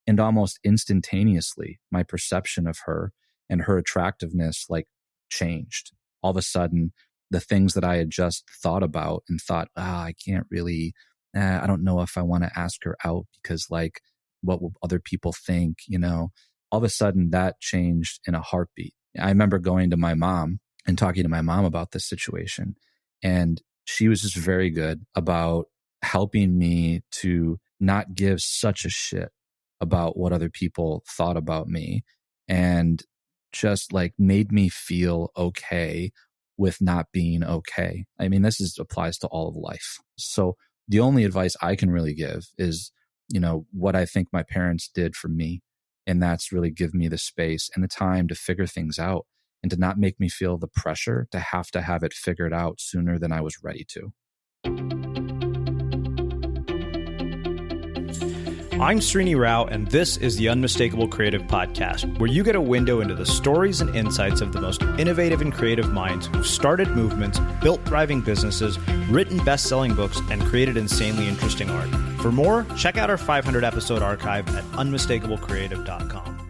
And almost instantaneously, my perception of her and her attractiveness like changed. All of a sudden, the things that I had just thought about and thought, I can't really, I don't know if I want to ask her out because like, what will other people think? All of a sudden that changed in a heartbeat. I remember going to my mom and talking to my mom about this situation. And she was just very good about helping me to not give such a shit about what other people thought about me, and just like made me feel okay with not being okay. I mean, applies to all of life. So the only advice I can really give is, what I think my parents did for me. And that's really give me the space and the time to figure things out and to not make me feel the pressure to have it figured out sooner than I was ready to. I'm Srini Rao, and this is the Unmistakable Creative Podcast, where you get a window into the stories and insights of the most innovative and creative minds who've started movements, built thriving businesses, written best-selling books, and created insanely interesting art. For more, check out our 500-episode archive at unmistakablecreative.com.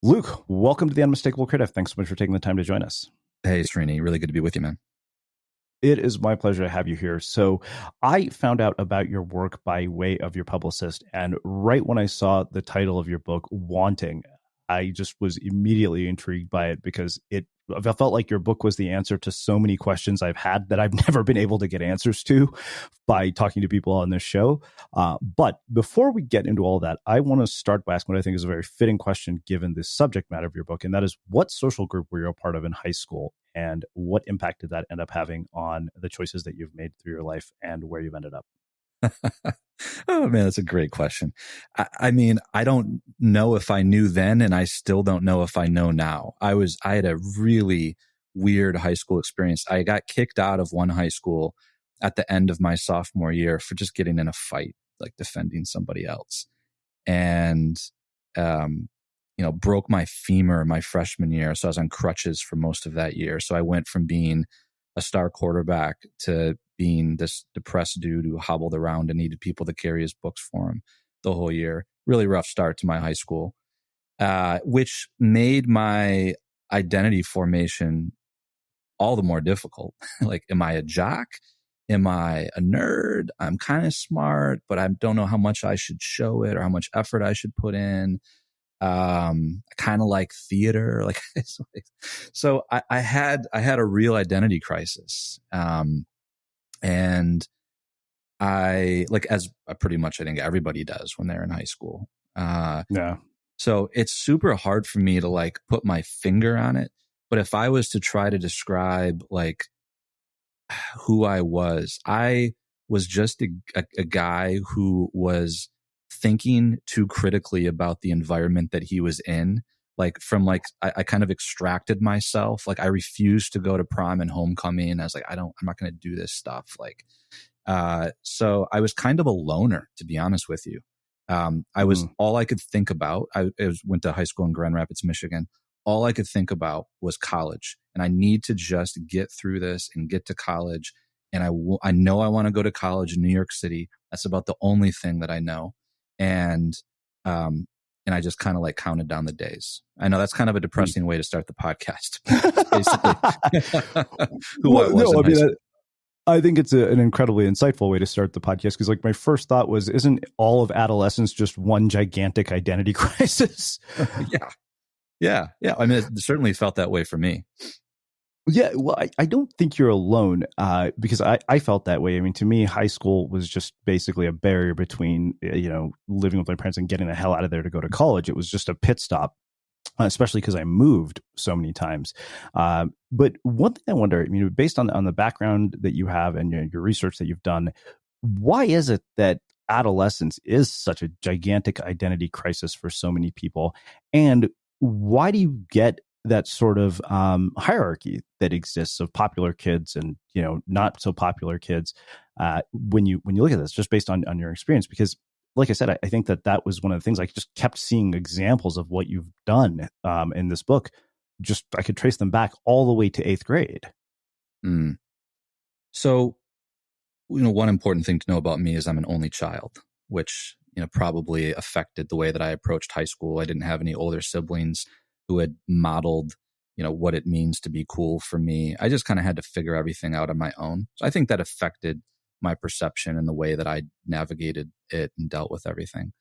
Luke, welcome to the Unmistakable Creative. Thanks so much for taking the time to join us. Hey, Srini. Really good to be with you, man. It is my pleasure to have you here. So I found out about your work by way of your publicist. And right when I saw the title of your book, Wanting, I just was immediately intrigued by it because I felt like your book was the answer to so many questions I've had that I've never been able to get answers to by talking to people on this show. But before we get into all that, I want to start by asking what I think is a very fitting question given the subject matter of your book. And that is, what social group were you a part of in high school? And what impact did that end up having on the choices that you've made through your life and where you've ended up? Oh man, that's a great question. I mean, I don't know if I knew then, and I still don't know if I know now. I had a really weird high school experience. I got kicked out of one high school at the end of my sophomore year for just getting in a fight, like defending somebody else. And, broke my femur my freshman year. So I was on crutches for most of that year. So I went from being a star quarterback to being this depressed dude who hobbled around and needed people to carry his books for him the whole year. Really rough start to my high school, which made my identity formation all the more difficult. Like, am I a jock? Am I a nerd? I'm kind of smart, but I don't know how much I should show it or how much effort I should put in. I kind of like theater. So I had a real identity crisis. And I, as pretty much I think everybody does when they're in high school. Yeah. So it's super hard for me to put my finger on it. But if I was to try to describe who I was just a guy who was thinking too critically about the environment that he was in. I kind of extracted myself. I refused to go to prom and homecoming. I was like, I'm not going to do this stuff. So I was kind of a loner, to be honest with you. I was all I could think about. I went to high school in Grand Rapids, Michigan. All I could think about was college, and I need to just get through this and get to college. And I know I want to go to college in New York City. That's about the only thing that I know. And I just kind of counted down the days. I know that's kind of a depressing way to start the podcast. Basically, I think it's an incredibly insightful way to start the podcast because my first thought was, isn't all of adolescence just one gigantic identity crisis? Yeah. I mean, it certainly felt that way for me. Yeah, well, I don't think you're alone because I felt that way. I mean, to me, high school was just basically a barrier between, living with my parents and getting the hell out of there to go to college. It was just a pit stop, especially because I moved so many times. But one thing I wonder, based on the background that you have and your research that you've done, why is it that adolescence is such a gigantic identity crisis for so many people? And why do you get that sort of hierarchy that exists of popular kids and not so popular kids when you look at this, just based on your experience? Because like I said, I think that was one of the things I just kept seeing examples of what you've done in this book. Just I could trace them back all the way to 8th grade. So one important thing to know about me is I'm an only child, which, probably affected the way that I approached high school. I didn't have any older siblings who had modeled, what it means to be cool for me. I just kind of had to figure everything out on my own. So I think that affected my perception and the way that I navigated it and dealt with everything.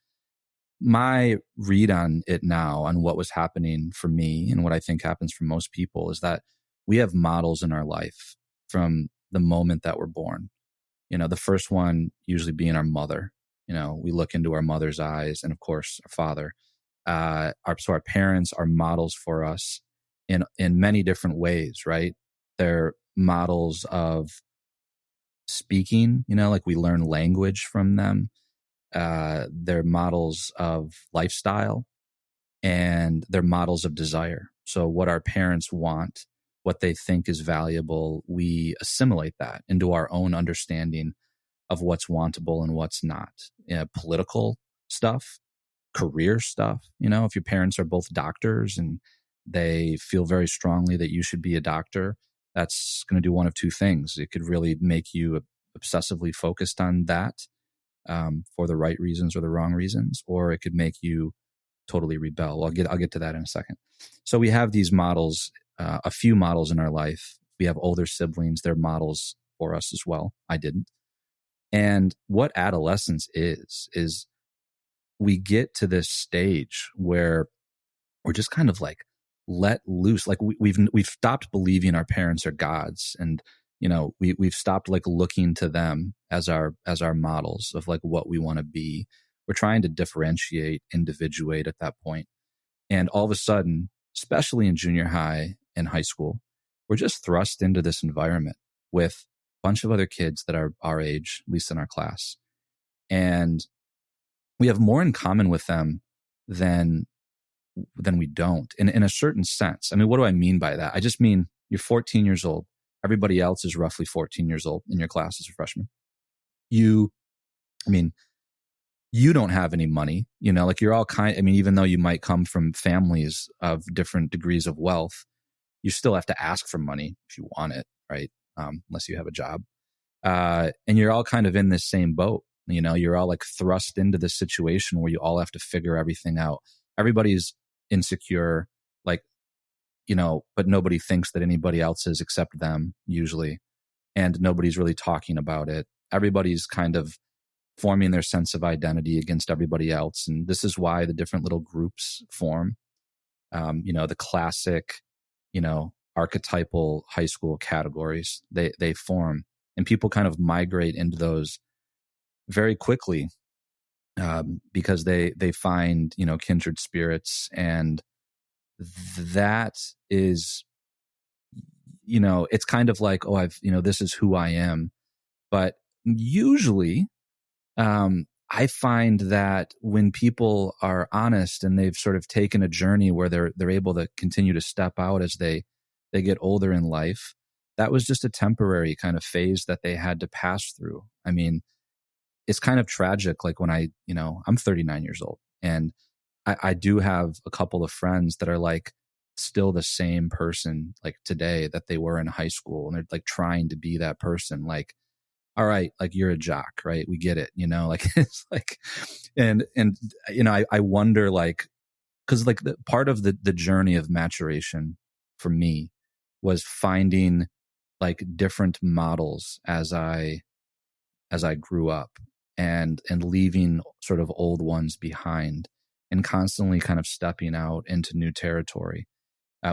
My read on it now, on what was happening for me and what I think happens for most people, is that we have models in our life from the moment that we're born. The first one usually being our mother. We look into our mother's eyes, and of course our father. Our parents are models for us in many different ways, right? They're models of speaking, like we learn language from them. They're models of lifestyle, and they're models of desire. So what our parents want, what they think is valuable, we assimilate that into our own understanding of what's wantable and what's not. Political stuff, career stuff. If your parents are both doctors and they feel very strongly that you should be a doctor, that's going to do one of two things. It could really make you obsessively focused on that for the right reasons or the wrong reasons, or it could make you totally rebel. I'll get to that in a second. So we have these models, a few models in our life. We have older siblings; they're models for us as well. I didn't. And what adolescence is we get to this stage where we're just kind of like let loose. Like we've stopped believing our parents are gods, and we've stopped like looking to them as our models of like what we want to be. We're trying to differentiate, individuate at that point. And all of a sudden, especially in junior high and high school, we're just thrust into this environment with a bunch of other kids that are our age, at least in our class. And we have more in common with them than we don't, in a certain sense. I mean, what do I mean by that? I just mean you're 14 years old. Everybody else is roughly 14 years old in your class as a freshman. You don't have any money, like you're all even though you might come from families of different degrees of wealth, you still have to ask for money if you want it, right? Unless you have a job. And you're all kind of in this same boat. You're all like thrust into this situation where you all have to figure everything out. Everybody's insecure, like, but nobody thinks that anybody else is except them usually. And nobody's really talking about it. Everybody's kind of forming their sense of identity against everybody else. And this is why the different little groups form. The classic, archetypal high school categories, they form, and people kind of migrate into those very quickly because they find, kindred spirits. And that is, it's kind of like, oh, this is who I am. But usually, I find that when people are honest and they've sort of taken a journey where they're able to continue to step out as they get older in life, that was just a temporary kind of phase that they had to pass through. I mean, it's kind of tragic. Like when I'm 39 years old, and I do have a couple of friends that are like still the same person like today that they were in high school, and they're like trying to be that person. Like, all right, like you're a jock, right? We get it, like it's like, and I wonder, like, because like part of the journey of maturation for me was finding like different models as I grew up, and leaving sort of old ones behind, and constantly kind of stepping out into new territory,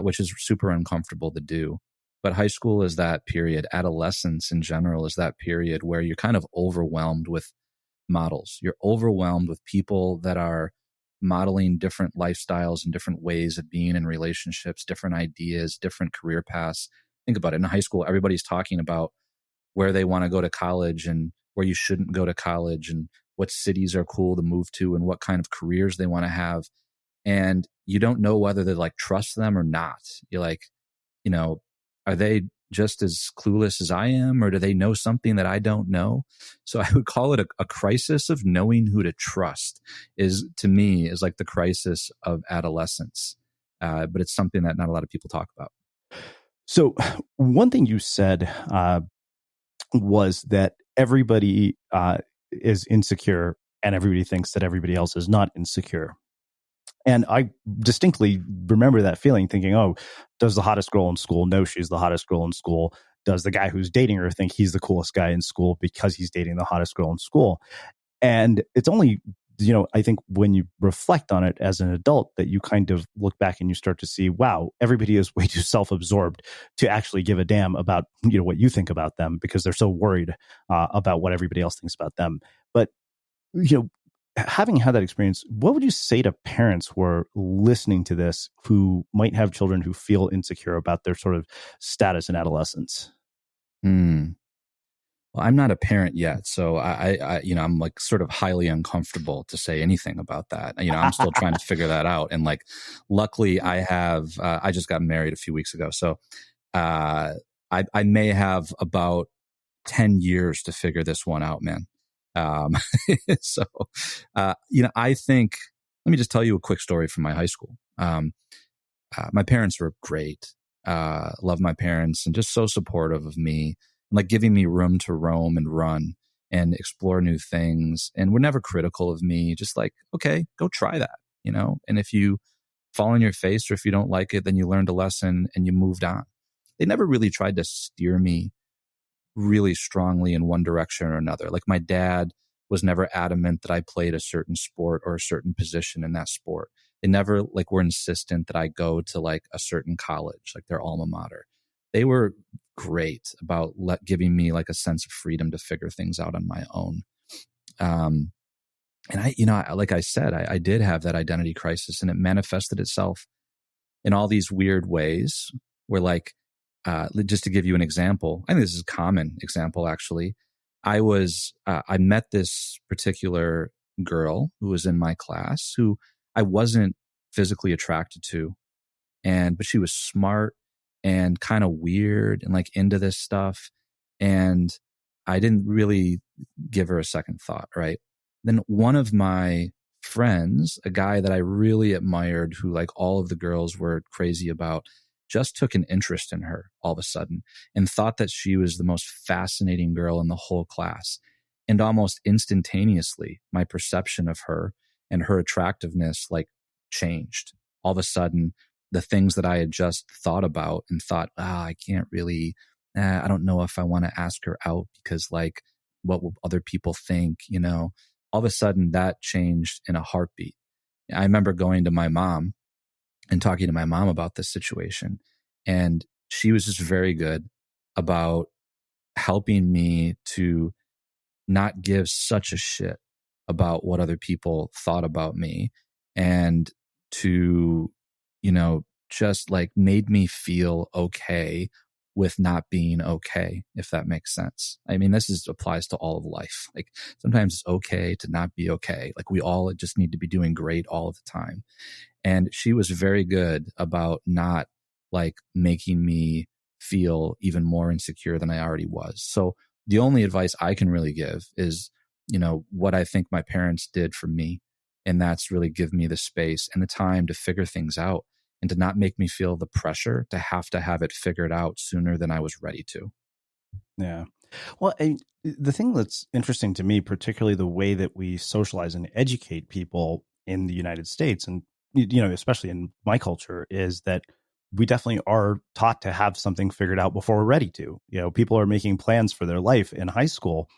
which is super uncomfortable to do. But high school is that period. Adolescence in general is that period where you're kind of overwhelmed with models. You're overwhelmed with people that are modeling different lifestyles and different ways of being in relationships, different ideas, different career paths. Think about it. In high school, everybody's talking about where they want to go to college and where you shouldn't go to college, and what cities are cool to move to, and what kind of careers they want to have. And you don't know whether to like trust them or not. You're like, are they just as clueless as I am, or do they know something that I don't know? So I would call it a crisis of knowing who to trust. To me is like the crisis of adolescence. But it's something that not a lot of people talk about. So one thing you said was that everybody is insecure and everybody thinks that everybody else is not insecure. And I distinctly remember that feeling, thinking, oh, does the hottest girl in school know she's the hottest girl in school? Does the guy who's dating her think he's the coolest guy in school because he's dating the hottest girl in school? And it's only, I think when you reflect on it as an adult that you kind of look back and you start to see, wow, everybody is way too self-absorbed to actually give a damn about, what you think about them, because they're so worried about what everybody else thinks about them. But, having had that experience, what would you say to parents who are listening to this who might have children who feel insecure about their sort of status in adolescence? Well, I'm not a parent yet, so I'm like sort of highly uncomfortable to say anything about that. I'm still trying to figure that out. And like, luckily I have, I just got married a few weeks ago. So, I may have about 10 years to figure this one out, man. So, I think, let me just tell you a quick story from my high school. My parents were great. Love my parents and just so supportive of me, like giving me room to roam and run and explore new things. And were never critical of me, just like, okay, go try that, and if you fall on your face or if you don't like it, then you learned a lesson and you moved on. They never really tried to steer me really strongly in one direction or another. Like my dad was never adamant that I played a certain sport or a certain position in that sport. They never were insistent that I go to like a certain college, like their alma mater. They were great about giving me like a sense of freedom to figure things out on my own. And like I said, I did have that identity crisis, and it manifested itself in all these weird ways where just to give you an example, I think this is a common example, actually. I met this particular girl who was in my class who I wasn't physically attracted to. But she was smart and kind of weird and like into this stuff. And I didn't really give her a second thought, right? Then one of my friends, a guy that I really admired, who like all of the girls were crazy about, just took an interest in her all of a sudden and thought that she was the most fascinating girl in the whole class. And almost instantaneously, my perception of her and her attractiveness changed. All of a sudden, the things that I had just thought about and thought, I can't really, I don't know if I want to ask her out because what will other people think, all of a sudden that changed in a heartbeat. I remember going to my mom and talking to my mom about this situation. And she was just very good about helping me to not give such a shit about what other people thought about me, and to, just made me feel okay with not being okay, if that makes sense. I mean, applies to all of life. Sometimes it's okay to not be okay. We all just need to be doing great all of the time. And she was very good about not making me feel even more insecure than I already was. So the only advice I can really give is, what I think my parents did for me. And that's really give me the space and the time to figure things out and to not make me feel the pressure to have it figured out sooner than I was ready to. Yeah. Well, the thing that's interesting to me, particularly the way that we socialize and educate people in the United States, and especially in my culture, is that we definitely are taught to have something figured out before we're ready to. People are making plans for their life in high school.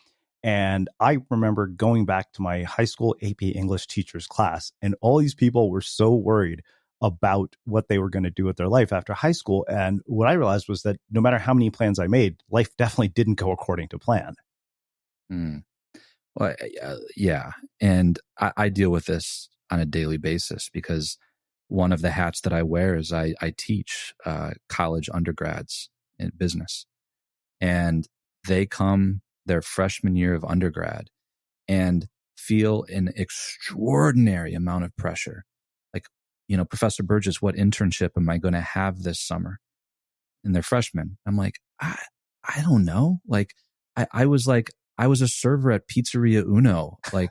And I remember going back to my high school AP English teacher's class, and all these people were so worried about what they were going to do with their life after high school. And what I realized was that no matter how many plans I made, life definitely didn't go according to plan. Well, yeah. And I deal with this on a daily basis because one of the hats that I wear is I teach college undergrads in business. And they come their freshman year of undergrad and feel an extraordinary amount of pressure. Professor Burgis, what internship am I going to have this summer? And they're freshmen. I'm like, I don't know. I was a server at Pizzeria Uno, in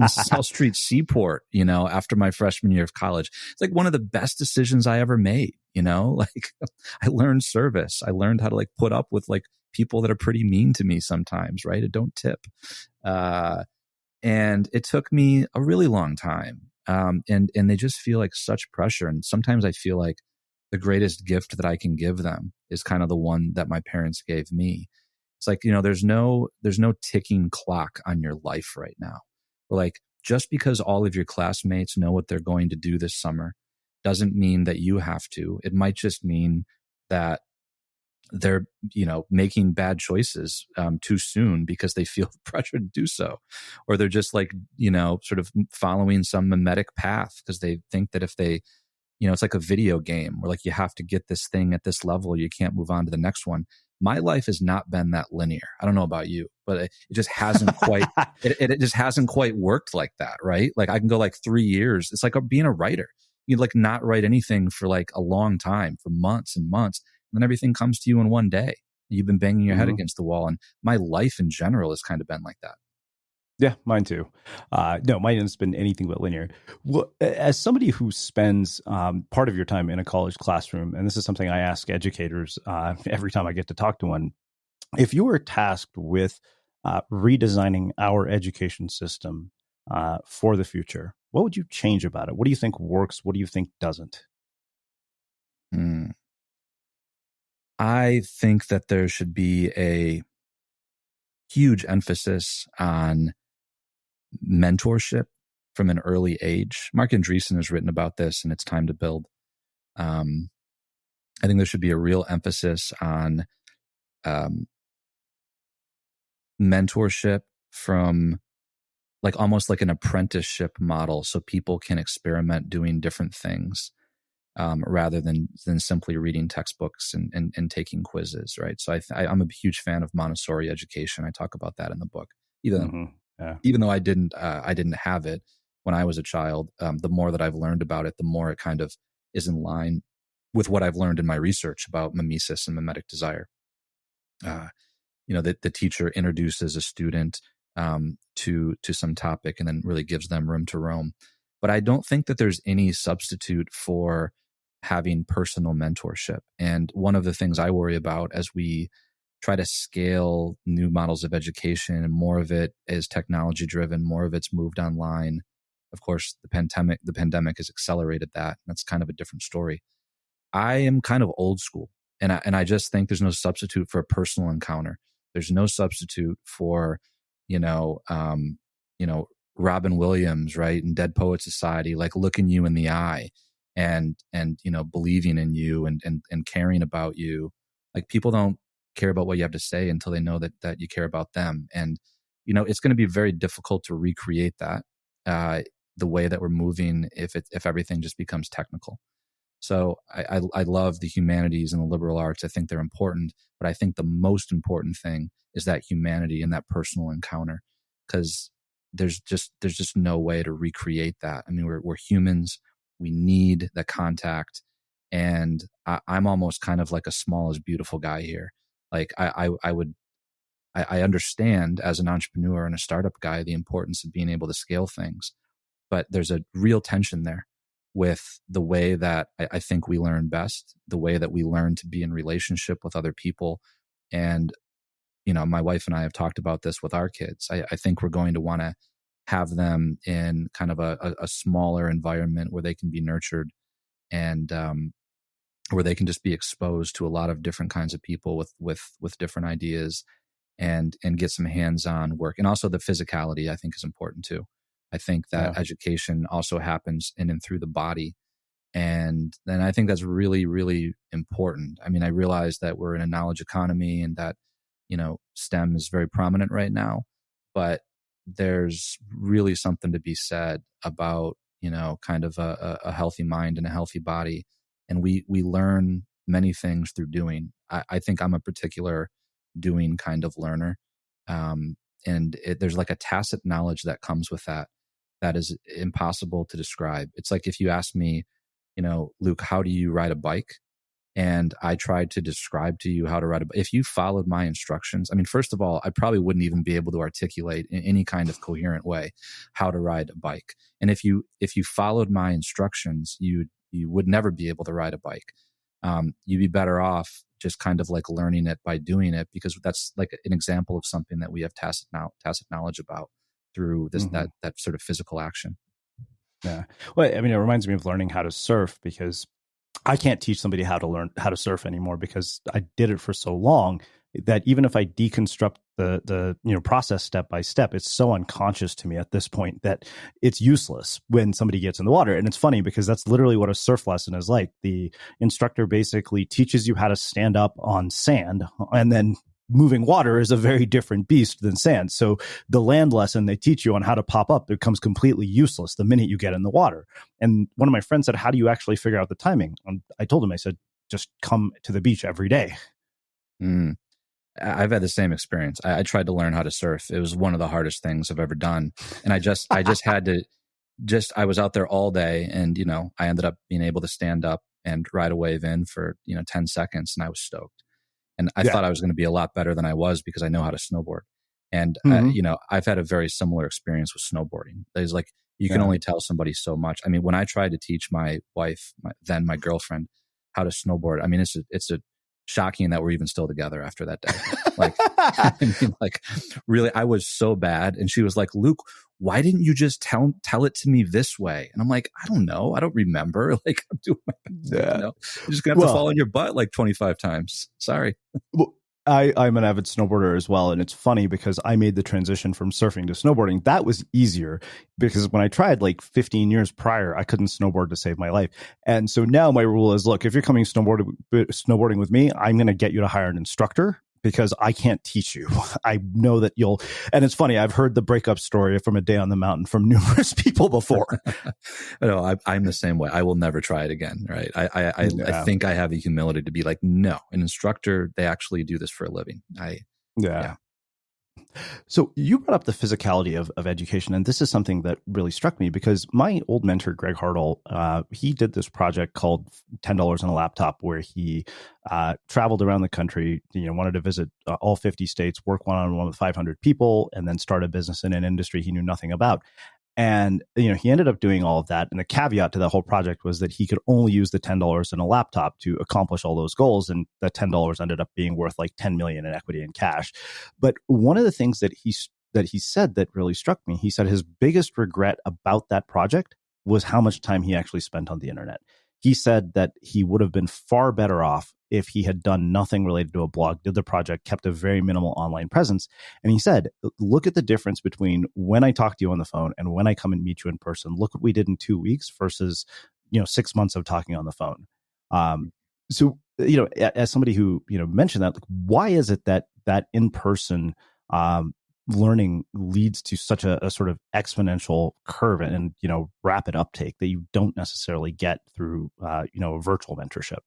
the South Street Seaport, after my freshman year of college. It's one of the best decisions I ever made, I learned service. I learned how to put up with people that are pretty mean to me sometimes, right? It don't tip. And it took me a really long time. And they just feel like such pressure. And sometimes I feel like the greatest gift that I can give them is kind of the one that my parents gave me. It's like, there's no ticking clock on your life right now. Like, just because all of your classmates know what they're going to do this summer doesn't mean that you have to. It might just mean that they're, making bad choices too soon because they feel pressure to do so. Or they're just like, sort of following some mimetic path because they think that if they, it's like a video game where like you have to get this thing at this level, you can't move on to the next one. My life has not been that linear. I don't know about you, but it just hasn't quite, it just hasn't quite worked like that, right? Like I can go like 3 years. It's like being a writer. You like not write anything for like a long time, for months and months. And then everything comes to you in one day. You've been banging your head against the wall. And my life in general has kind of been like that. Yeah, mine too. No, mine hasn't been anything but linear. Well, as somebody who spends part of your time in a college classroom, and this is something I ask educators every time I get to talk to one, if you were tasked with redesigning our education system for the future, what would you change about it? What do you think works? What do you think doesn't? I think that there should be a huge emphasis on mentorship from an early age. Mark Andreessen has written about this, and It's Time to Build. I think there should be a real emphasis on mentorship from like almost like an apprenticeship model, so people can experiment doing different things rather than simply reading textbooks and taking quizzes, right? So I'm a huge fan of Montessori education. I talk about that in the book. Even though I didn't have it when I was a child, the more that I've learned about it, the more it kind of is in line with what I've learned in my research about mimesis and mimetic desire. The teacher introduces a student to some topic and then really gives them room to roam. But I don't think that there's any substitute for having personal mentorship. And one of the things I worry about as we try to scale new models of education, and more of it is technology driven, more of it's moved online. Of course, the pandemic has accelerated that. That's kind of a different story. I am kind of old school, and I just think there's no substitute for a personal encounter. There's no substitute for, Robin Williams, right, in Dead Poet Society, like looking you in the eye and believing in you and caring about you. Like, people don't care about what you have to say until they know that you care about them. And, it's going to be very difficult to recreate that the way that we're moving if everything just becomes technical. So I love the humanities and the liberal arts. I think they're important, but I think the most important thing is that humanity and that personal encounter, because there's just no way to recreate that. I mean, we're humans. We need the contact, and I'm almost kind of like a small is beautiful guy here. Like I understand as an entrepreneur and a startup guy the importance of being able to scale things, but there's a real tension there with the way that I think we learn best, the way that we learn to be in relationship with other people. And, my wife and I have talked about this with our kids. I think we're going to want to have them in kind of a smaller environment where they can be nurtured and where they can just be exposed to a lot of different kinds of people with different ideas and get some hands-on work. And also the physicality, I think, is important too. I think that education also happens in and through the body. And then I think that's really, really important. I mean, I realize that we're in a knowledge economy and that, STEM is very prominent right now, but there's really something to be said about, kind of a healthy mind and a healthy body. And we learn many things through doing. I think I'm a particular doing kind of learner. And there's like a tacit knowledge that comes with that is impossible to describe. It's like if you ask me, Luke, how do you ride a bike? And I tried to describe to you how to ride a bike. If you followed my instructions, I mean, first of all, I probably wouldn't even be able to articulate in any kind of coherent way how to ride a bike. And if you followed my instructions, you would never be able to ride a bike. you'd be better off just kind of like learning it by doing it, because that's like an example of something that we have tacit knowledge about through this, that sort of physical action. Yeah. Well, I mean, it reminds me of learning how to surf, because I can't teach somebody how to learn how to surf anymore, because I did it for so long that even if I deconstruct the process step by step, it's so unconscious to me at this point that it's useless when somebody gets in the water. And it's funny because that's literally what a surf lesson is like. The instructor basically teaches you how to stand up on sand, and then moving water is a very different beast than sand. So the land lesson they teach you on how to pop up becomes completely useless the minute you get in the water. And one of my friends said, how do you actually figure out the timing? And I told him, I said, just come to the beach every day. I've had the same experience. I tried to learn how to surf. It was one of the hardest things I've ever done. And I just had to I was out there all day, and, I ended up being able to stand up and ride a wave in for, 10 seconds, and I was stoked. And I thought I was going to be a lot better than I was, because I know how to snowboard. And, I've had a very similar experience with snowboarding. It's like, you can only tell somebody so much. I mean, when I tried to teach my wife, then my girlfriend, how to snowboard, I mean, it's a shocking that we're even still together after that day. Like, really, I was so bad. And she was like, Luke, why didn't you just tell it to me this way? And I'm like, I don't know. I don't remember. Like, I'm doing my best. You're just going to have to fall on your butt like 25 times. Sorry. Well, I'm an avid snowboarder as well. And it's funny because I made the transition from surfing to snowboarding. That was easier because when I tried like 15 years prior, I couldn't snowboard to save my life. And so now my rule is, look, if you're coming snowboarding with me, I'm going to get you to hire an instructor, because I can't teach you. I know that you'll, and it's funny, I've heard the breakup story from A Day on the Mountain from numerous people before. No, I'm the same way. I will never try it again, right? I think I have the humility to be like, no, an instructor, they actually do this for a living. Yeah. So you brought up the physicality of education, and this is something that really struck me, because my old mentor, Greg Hartle, he did this project called $10 on a Laptop, where he traveled around the country, wanted to visit all 50 states, work one-on-one with 500 people, and then start a business in an industry he knew nothing about. And, he ended up doing all of that. And the caveat to the whole project was that he could only use the $10 in a laptop to accomplish all those goals. And that $10 ended up being worth like 10 million in equity and cash. But one of the things that he said that really struck me, he said his biggest regret about that project was how much time he actually spent on the internet. He said that he would have been far better off if he had done nothing related to a blog, did the project, kept a very minimal online presence. And he said, look at the difference between when I talk to you on the phone and when I come and meet you in person. Look what we did in 2 weeks versus, 6 months of talking on the phone. So, as somebody who, mentioned that, like, why is it that in-person learning leads to such a sort of exponential curve and rapid uptake that you don't necessarily get through, a virtual mentorship?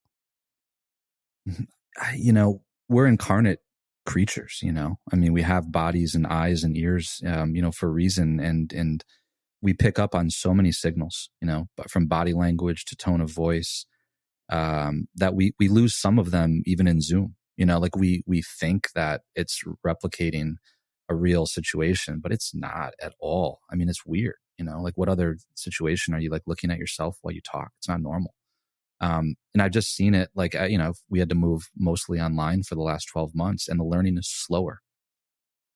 We're incarnate creatures, I mean, we have bodies and eyes and ears, for a reason. And we pick up on so many signals, from body language to tone of voice, that we lose some of them even in Zoom. Like we think that it's replicating a real situation, but it's not at all. I mean, it's weird, like what other situation are you like looking at yourself while you talk? It's not normal. And I've just seen it like, we had to move mostly online for the last 12 months and the learning is slower.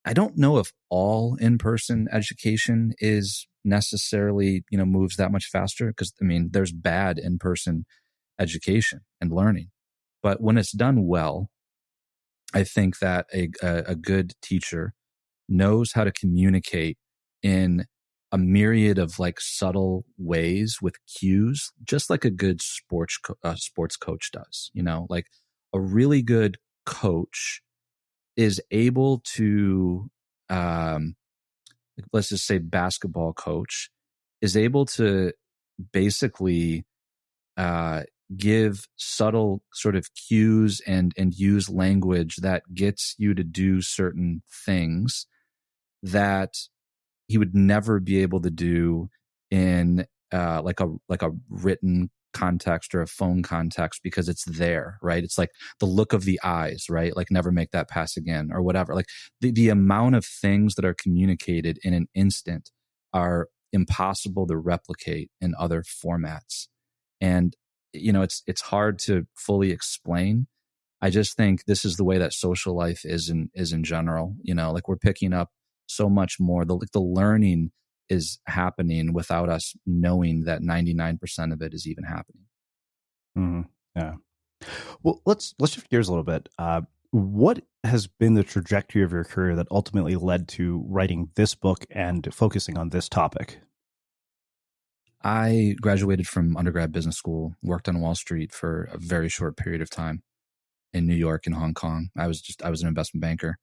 I don't know if all in-person education is necessarily, moves that much faster, because I mean, there's bad in-person education and learning, but when it's done well, I think that a good teacher knows how to communicate in a myriad of like subtle ways with cues, just like a good sports coach does. Like a really good coach is able to, let's just say basketball coach is able to basically give subtle sort of cues and use language that gets you to do certain things that he would never be able to do in like a written context or a phone context, because it's there, right? It's like the look of the eyes, right? Like never make that pass again or whatever. Like the amount of things that are communicated in an instant are impossible to replicate in other formats. And it's hard to fully explain. I just think this is the way that social life is in general. Like we're picking up so much more. The learning is happening without us knowing that 99% of it is even happening. Mm-hmm. Yeah. Well, let's shift gears a little bit. What has been the trajectory of your career that ultimately led to writing this book and focusing on this topic? I graduated from undergrad business school, worked on Wall Street for a very short period of time in New York and Hong Kong. I was an investment banker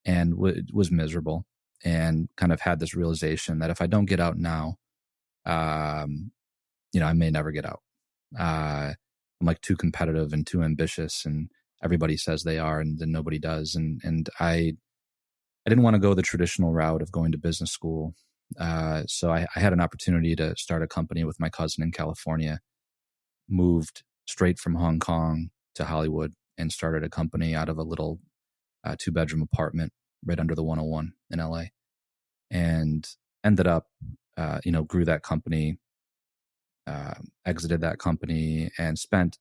and was miserable, and kind of had this realization that if I don't get out now, I may never get out. I'm like too competitive and too ambitious, and everybody says they are, and then nobody does. And I didn't want to go the traditional route of going to business school. So I had an opportunity to start a company with my cousin in California, moved straight from Hong Kong to Hollywood, and started a company out of a little 2-bedroom apartment right under the 101 in LA, and ended up, grew that company, exited that company, and spent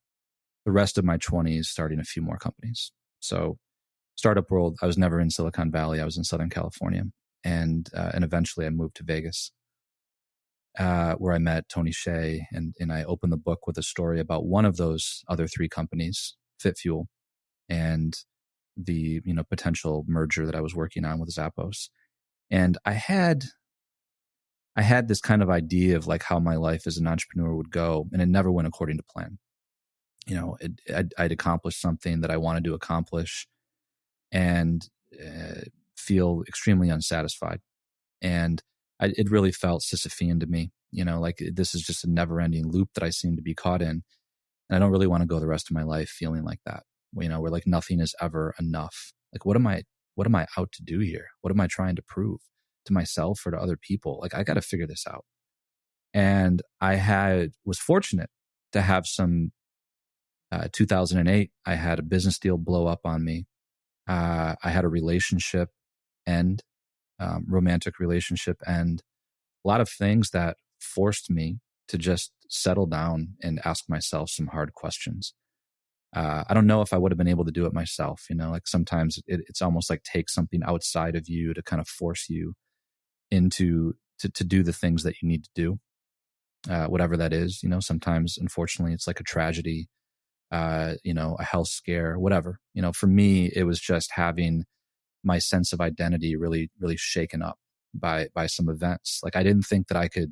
the rest of my 20s starting a few more companies. So startup world, I was never in Silicon Valley. I was in Southern California. And eventually I moved to Vegas, where I met Tony Hsieh, and I opened the book with a story about one of those other 3 companies, Fit Fuel, and the potential merger that I was working on with Zappos. And I had this kind of idea of like how my life as an entrepreneur would go, and it never went according to plan. I'd accomplished something that I wanted to accomplish, and feel extremely unsatisfied. And it really felt Sisyphean to me, like this is just a never ending loop that I seem to be caught in. And I don't really want to go the rest of my life feeling like that, where like nothing is ever enough. Like, what am I out to do here? What am I trying to prove to myself or to other people? Like, I got to figure this out. And I was fortunate to have some, 2008, I had a business deal blow up on me. I had a relationship end, romantic relationship end, a lot of things that forced me to just settle down and ask myself some hard questions. I don't know if I would have been able to do it myself. Like sometimes it's almost like take something outside of you to kind of force you into to do the things that you need to do, whatever that is. Sometimes, unfortunately, it's like a tragedy, a health scare, whatever. For me, it was just having my sense of identity really, really shaken up by some events. Like I didn't think that I could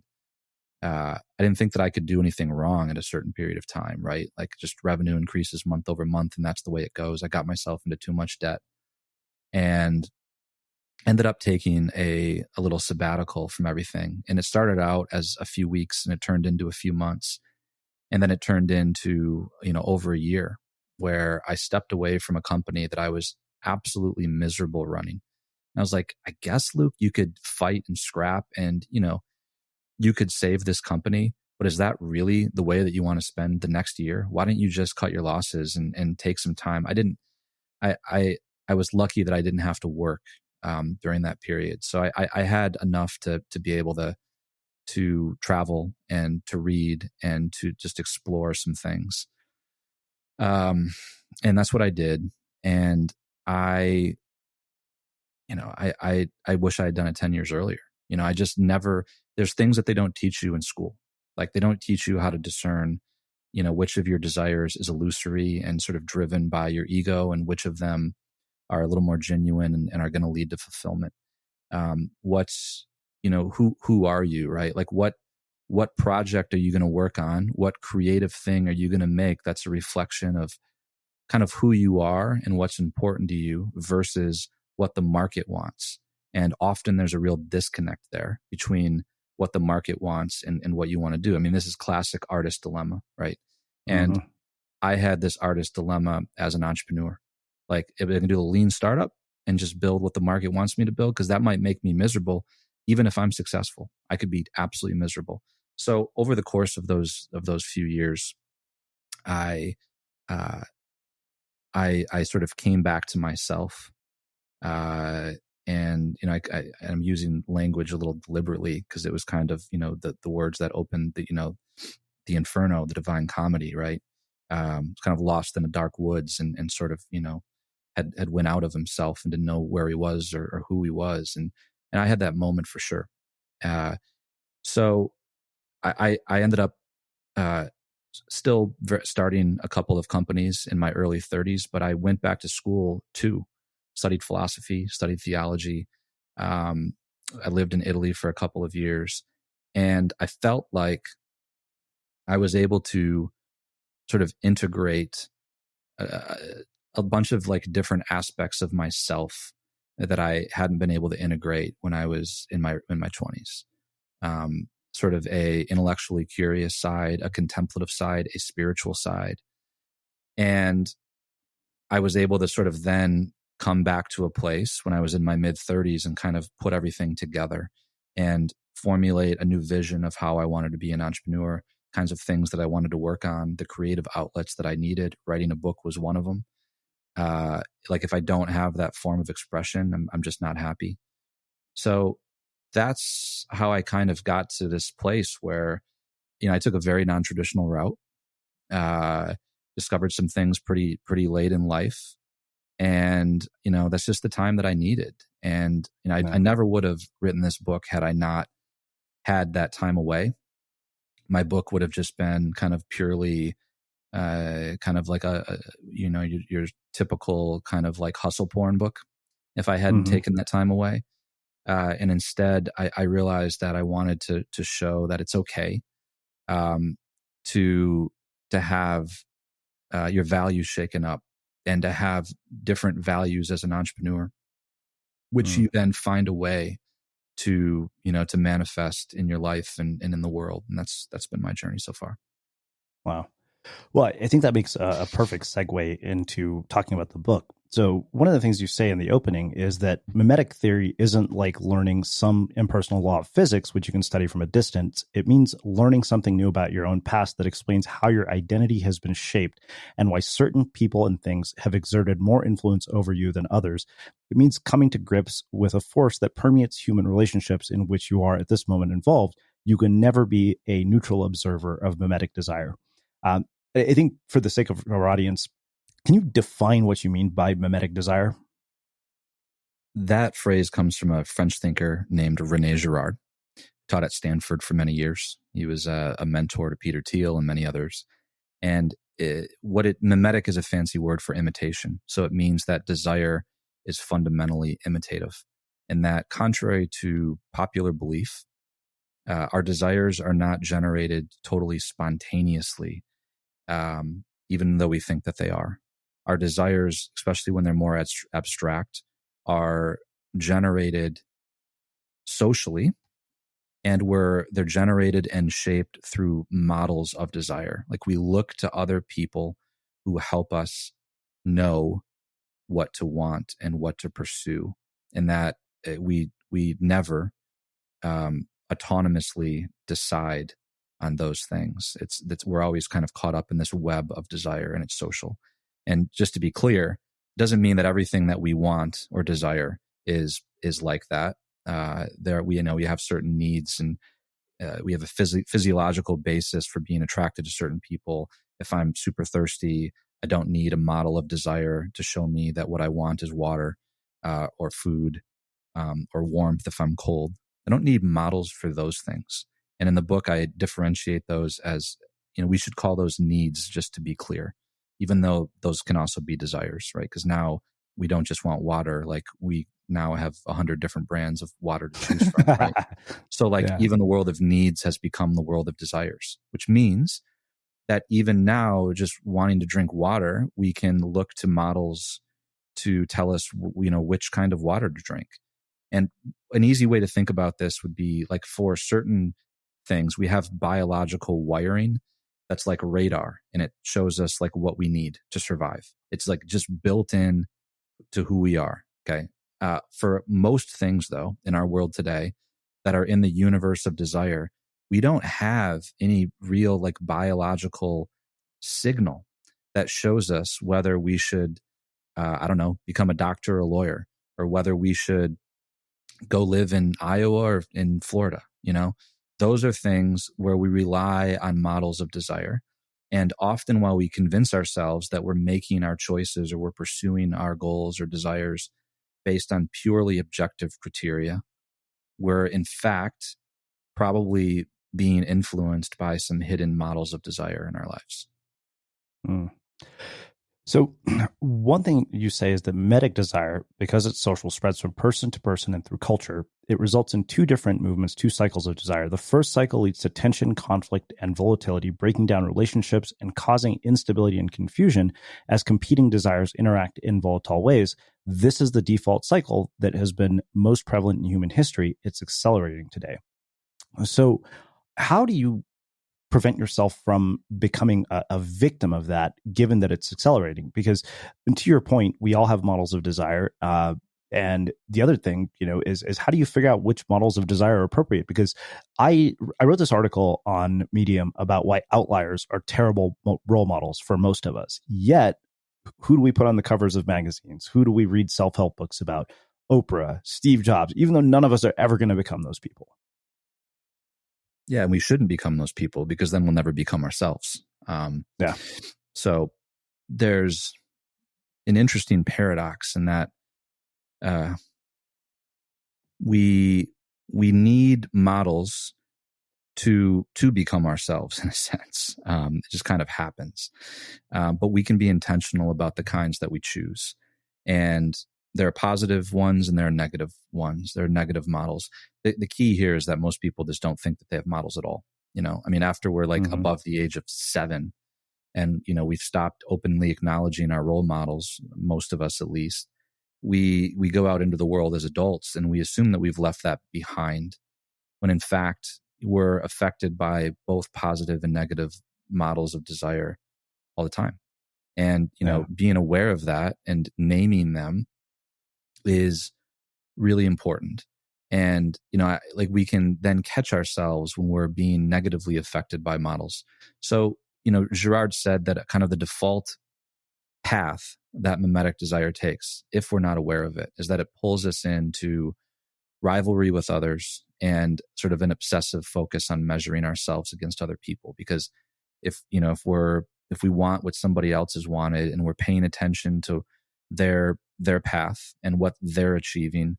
do anything wrong at a certain period of time, right? Like just revenue increases month over month, and that's the way it goes. I got myself into too much debt and ended up taking a little sabbatical from everything. And it started out as a few weeks, and it turned into a few months. And then it turned into, over a year, where I stepped away from a company that I was absolutely miserable running. And I was like, I guess, Luke, you could fight and scrap and, you could save this company, but is that really the way that you want to spend the next year? Why don't you just cut your losses and take some time? I was lucky that I didn't have to work during that period. So I had enough to be able to travel and to read and to just explore some things. And that's what I did. And I wish I had done it 10 years earlier. I just never, there's things that they don't teach you in school. Like they don't teach you how to discern, which of your desires is illusory and sort of driven by your ego, and which of them are a little more genuine and are going to lead to fulfillment. Who are you, right? Like what project are you going to work on? What creative thing are you going to make that's a reflection of kind of who you are and what's important to you versus what the market wants? And often there's a real disconnect there between what the market wants and what you want to do. I mean, this is classic artist dilemma, right? And I had this artist dilemma as an entrepreneur. Like, if I can do a lean startup and just build what the market wants me to build, because that might make me miserable. Even if I'm successful, I could be absolutely miserable. So over the course of those few years, I sort of came back to myself, and I'm using language a little deliberately because it was kind of the words that opened the the Inferno, the Divine Comedy, right? Kind of lost in the dark woods and sort of, had went out of himself and didn't know where he was or who he was. And I had that moment for sure. So I ended up still starting a couple of companies in my early 30s, but I went back to school too, studied philosophy, studied theology. I lived in Italy for a couple of years, and I felt like I was able to sort of integrate a bunch of like different aspects of myself that I hadn't been able to integrate when I was in my 20s. Sort of a intellectually curious side, a contemplative side, a spiritual side. And I was able to sort of then come back to a place when I was in my mid 30s and kind of put everything together and formulate a new vision of how I wanted to be an entrepreneur, kinds of things that I wanted to work on, the creative outlets that I needed. Writing a book was one of them. Like if I don't have that form of expression, I'm just not happy. So that's how I kind of got to this place where, I took a very non-traditional route, discovered some things pretty late in life. And, that's just the time that I needed. And, I never would have written this book had I not had that time away. My book would have just been kind of purely, kind of like your typical kind of like hustle porn book if I hadn't taken that time away. And instead, I realized that I wanted to show that it's okay to have your values shaken up and to have different values as an entrepreneur, which you then find a way to manifest in your life and in the world. And that's been my journey so far. Wow. Well, I think that makes a perfect segue into talking about the book. So one of the things you say in the opening is that mimetic theory isn't like learning some impersonal law of physics, which you can study from a distance. It means learning something new about your own past that explains how your identity has been shaped and why certain people and things have exerted more influence over you than others. It means coming to grips with a force that permeates human relationships in which you are at this moment involved. You can never be a neutral observer of mimetic desire. I think for the sake of our audience, can you define what you mean by mimetic desire? That phrase comes from a French thinker named René Girard, taught at Stanford for many years. He was a mentor to Peter Thiel and many others. And mimetic is a fancy word for imitation. So it means that desire is fundamentally imitative. And that contrary to popular belief, our desires are not generated totally spontaneously, even though we think that they are. Our desires, especially when they're more abstract, are generated socially, and they're generated and shaped through models of desire. Like we look to other people who help us know what to want and what to pursue, and that we never autonomously decide on those things. We're always kind of caught up in this web of desire, and it's social. And just to be clear, it doesn't mean that everything that we want or desire is like that. We have certain needs, and we have a physiological basis for being attracted to certain people. If I'm super thirsty, I don't need a model of desire to show me that what I want is water or food or warmth if I'm cold. I don't need models for those things. And in the book, I differentiate those as, we should call those needs, just to be clear, even though those can also be desires, right? Because now we don't just want water, like we now have 100 different brands of water to choose from, right? So even the world of needs has become the world of desires, which means that even now, just wanting to drink water, we can look to models to tell us, which kind of water to drink. And an easy way to think about this would be like for certain things, we have biological wiring that's like radar, and it shows us like what we need to survive. It's like just built in to who we are. Okay. For most things though, in our world today that are in the universe of desire, we don't have any real like biological signal that shows us whether we should, become a doctor or a lawyer, or whether we should go live in Iowa or in Florida. those are things where we rely on models of desire. And often while we convince ourselves that we're making our choices or we're pursuing our goals or desires based on purely objective criteria, we're in fact probably being influenced by some hidden models of desire in our lives. Mm. So one thing you say is that memetic desire, because it's social, spreads from person to person and through culture. It results in two different movements, two cycles of desire. The first cycle leads to tension, conflict, and volatility, breaking down relationships and causing instability and confusion as competing desires interact in volatile ways. This is the default cycle that has been most prevalent in human history. It's accelerating today. So how do you prevent yourself from becoming a victim of that, given that it's accelerating? Because, and to your point, we all have models of desire. And the other thing, is how do you figure out which models of desire are appropriate? Because I wrote this article on Medium about why outliers are terrible role models for most of us. Yet, who do we put on the covers of magazines? Who do we read self-help books about? Oprah, Steve Jobs, even though none of us are ever going to become those people. Yeah, and we shouldn't become those people because then we'll never become ourselves. So there's an interesting paradox in that we need models to become ourselves in a sense. It just kind of happens, but we can be intentional about the kinds that we choose, and there are positive ones and there are negative ones. There are negative models. The key here is that most people just don't think that they have models at all. After we're like above the age of 7 and, we've stopped openly acknowledging our role models, most of us at least, we go out into the world as adults and we assume that we've left that behind, when in fact we're affected by both positive and negative models of desire all the time. And, being aware of that and naming them is really important. And, we can then catch ourselves when we're being negatively affected by models. So, Girard said that kind of the default path that mimetic desire takes, if we're not aware of it, is that it pulls us into rivalry with others and sort of an obsessive focus on measuring ourselves against other people. Because if we want what somebody else has wanted and we're paying attention to their path and what they're achieving,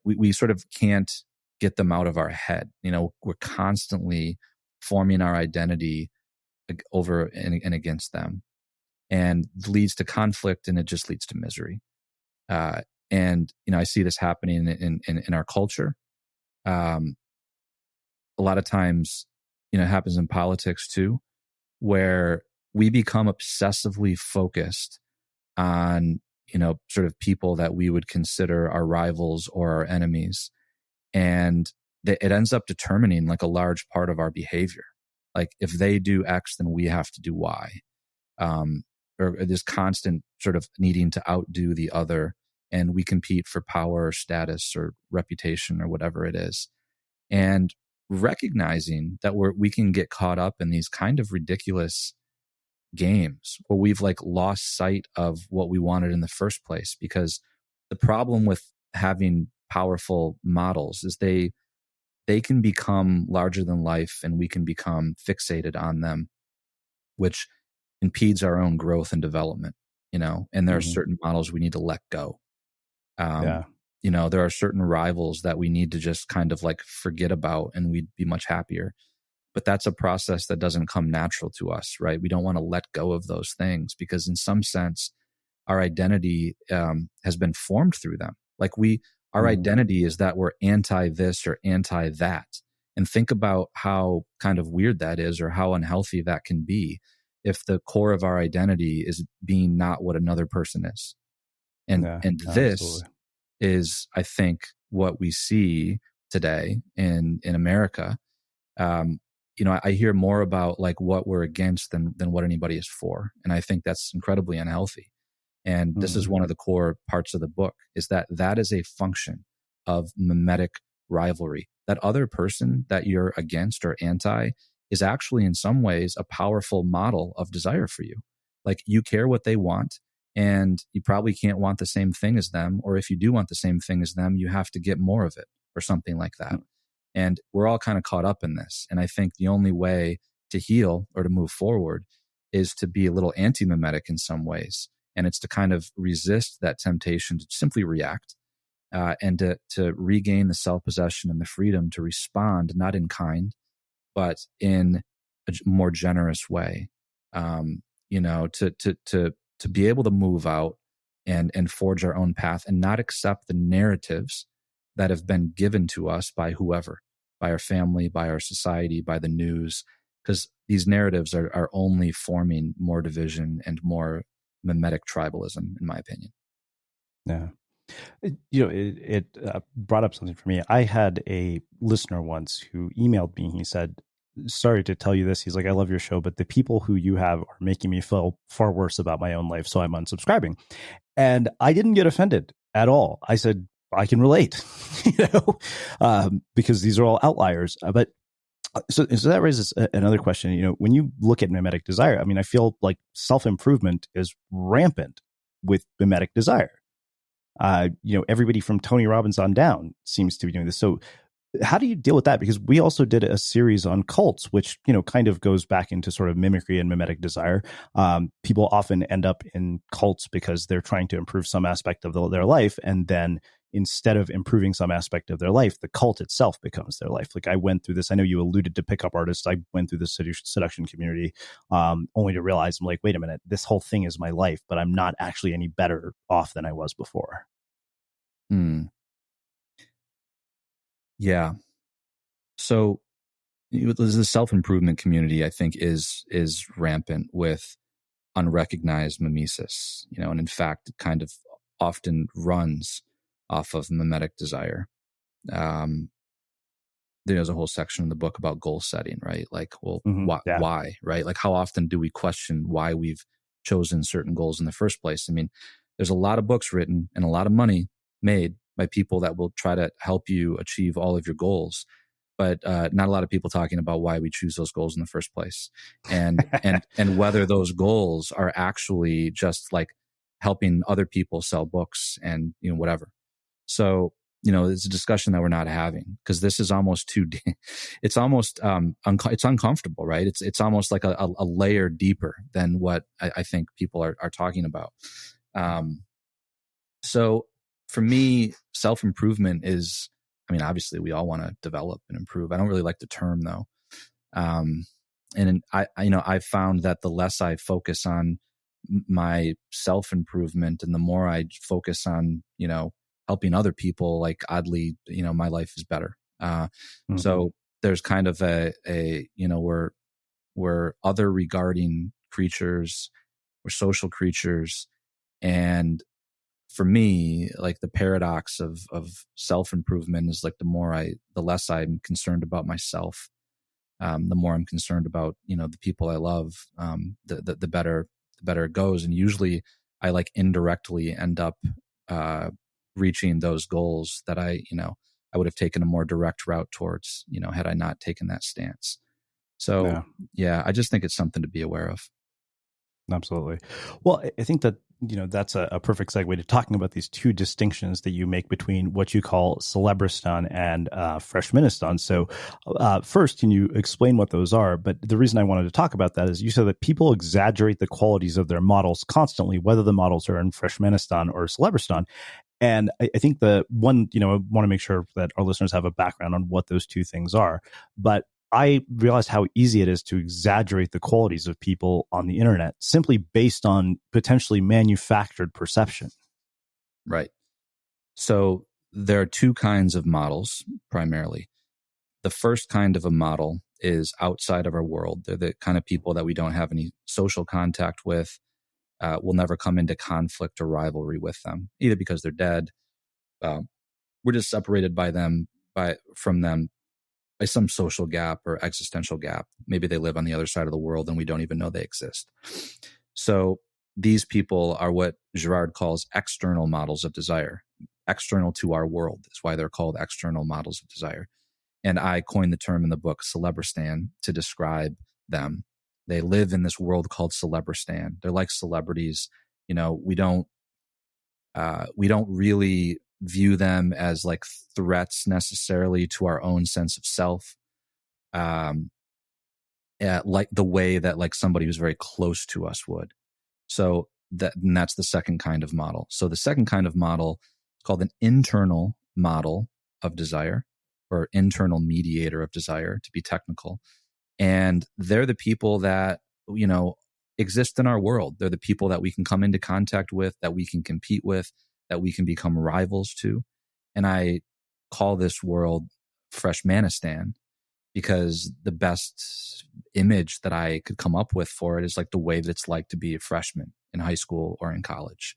we sort of can't get them out of our head. We're constantly forming our identity over and against them, and it leads to conflict, and it just leads to misery. And I see this happening in our culture. A lot of times, it happens in politics too, where we become obsessively focused on, sort of people that we would consider our rivals or our enemies. And it ends up determining like a large part of our behavior. Like if they do X, then we have to do Y. Or this constant sort of needing to outdo the other. And we compete for power or status or reputation or whatever it is. And recognizing that we can get caught up in these kind of ridiculous games where we've like lost sight of what we wanted in the first place. Because the problem with having powerful models is they can become larger than life, and we can become fixated on them, which impedes our own growth and development, and there are certain models we need to let go. There are certain rivals that we need to just kind of like forget about, and we'd be much happier. But that's a process that doesn't come natural to us, right? We don't want to let go of those things because in some sense, our identity has been formed through them. Like our identity is that we're anti this or anti that. And think about how kind of weird that is, or how unhealthy that can be if the core of our identity is being not what another person is. And this absolutely is, I think, what we see today in America. I hear more about like what we're against than what anybody is for. And I think that's incredibly unhealthy. And this is one of the core parts of the book, is that is a function of mimetic rivalry. That other person that you're against or anti is actually in some ways a powerful model of desire for you. Like you care what they want, and you probably can't want the same thing as them. Or if you do want the same thing as them, you have to get more of it or something like that. And we're all kind of caught up in this. And I think the only way to heal or to move forward is to be a little anti-mimetic in some ways. And it's to kind of resist that temptation to simply react, and to regain the self-possession and the freedom to respond, not in kind, but in a more generous way. To be able to move out and forge our own path and not accept the narratives that have been given to us by whoever, by our family, by our society, by the news, because these narratives are only forming more division and more mimetic tribalism, in my opinion. Yeah. It brought up something for me. I had a listener once who emailed me. He said, sorry to tell you this. He's like, I love your show, but the people who you have are making me feel far worse about my own life. So I'm unsubscribing. And I didn't get offended at all. I said, I can relate, because these are all outliers. But so that raises another question. When you look at mimetic desire, I mean, I feel like self-improvement is rampant with mimetic desire. Everybody from Tony Robbins on down seems to be doing this. So how do you deal with that? Because we also did a series on cults, which, kind of goes back into sort of mimicry and mimetic desire. People often end up in cults because they're trying to improve some aspect of their life. And then instead of improving some aspect of their life, the cult itself becomes their life. Like I went through this. I know you alluded to pickup artists. I went through the seduction community, only to realize I'm like, wait a minute, this whole thing is my life, but I'm not actually any better off than I was before. Yeah. So the self-improvement community, I think, is rampant with unrecognized mimesis, and in fact, it kind of often runs off of mimetic desire. There's a whole section in the book about goal setting, right? Like, well, why, right? Like, how often do we question why we've chosen certain goals in the first place? I mean, there's a lot of books written and a lot of money made by people that will try to help you achieve all of your goals, but not a lot of people talking about why we choose those goals in the first place, and whether those goals are actually just like helping other people sell books and whatever. So it's a discussion that we're not having because this is almost it's almost it's uncomfortable, right? It's almost like a layer deeper than what I think people are talking about. So for me, self-improvement is, I mean, obviously we all want to develop and improve. I don't really like the term though. And I've found that the less I focus on my self-improvement and the more I focus on, helping other people, like oddly, my life is better. So there's kind of we're other regarding creatures, we're social creatures. And for me, like the paradox of self-improvement is like the less I'm concerned about myself, the more I'm concerned about, the people I love, the better it goes. And usually I like indirectly end up, reaching those goals that I would have taken a more direct route towards, had I not taken that stance. So yeah, I just think it's something to be aware of. Absolutely. Well, I think that, that's a perfect segue to talking about these two distinctions that you make between what you call Celebristan and Freshmanistan. So first, can you explain what those are? But the reason I wanted to talk about that is you said that people exaggerate the qualities of their models constantly, whether the models are in Freshmanistan or Celebristan. And I think the one, I want to make sure that our listeners have a background on what those two things are. But I realized how easy it is to exaggerate the qualities of people on the internet simply based on potentially manufactured perception. Right. So there are two kinds of models primarily. The first kind of a model is outside of our world. They're the kind of people that we don't have any social contact with. We'll never come into conflict or rivalry with them, either because they're dead. We're just separated from them by some social gap or existential gap. Maybe they live on the other side of the world and we don't even know they exist. So these people are what Girard calls external models of desire. External to our world is why they're called external models of desire. And I coined the term in the book Celebristan to describe them. They live in this world called Celebristan. They're like celebrities. We don't really view them as like threats necessarily to our own sense of self. Like the way that like somebody who's very close to us would. So that's the second kind of model. So the second kind of model is called an internal model of desire, or internal mediator of desire, to be technical. And they're the people that, exist in our world. They're the people that we can come into contact with, that we can compete with, that we can become rivals to. And I call this world Freshmanistan, because the best image that I could come up with for it is like the way that it's like to be a freshman in high school or in college,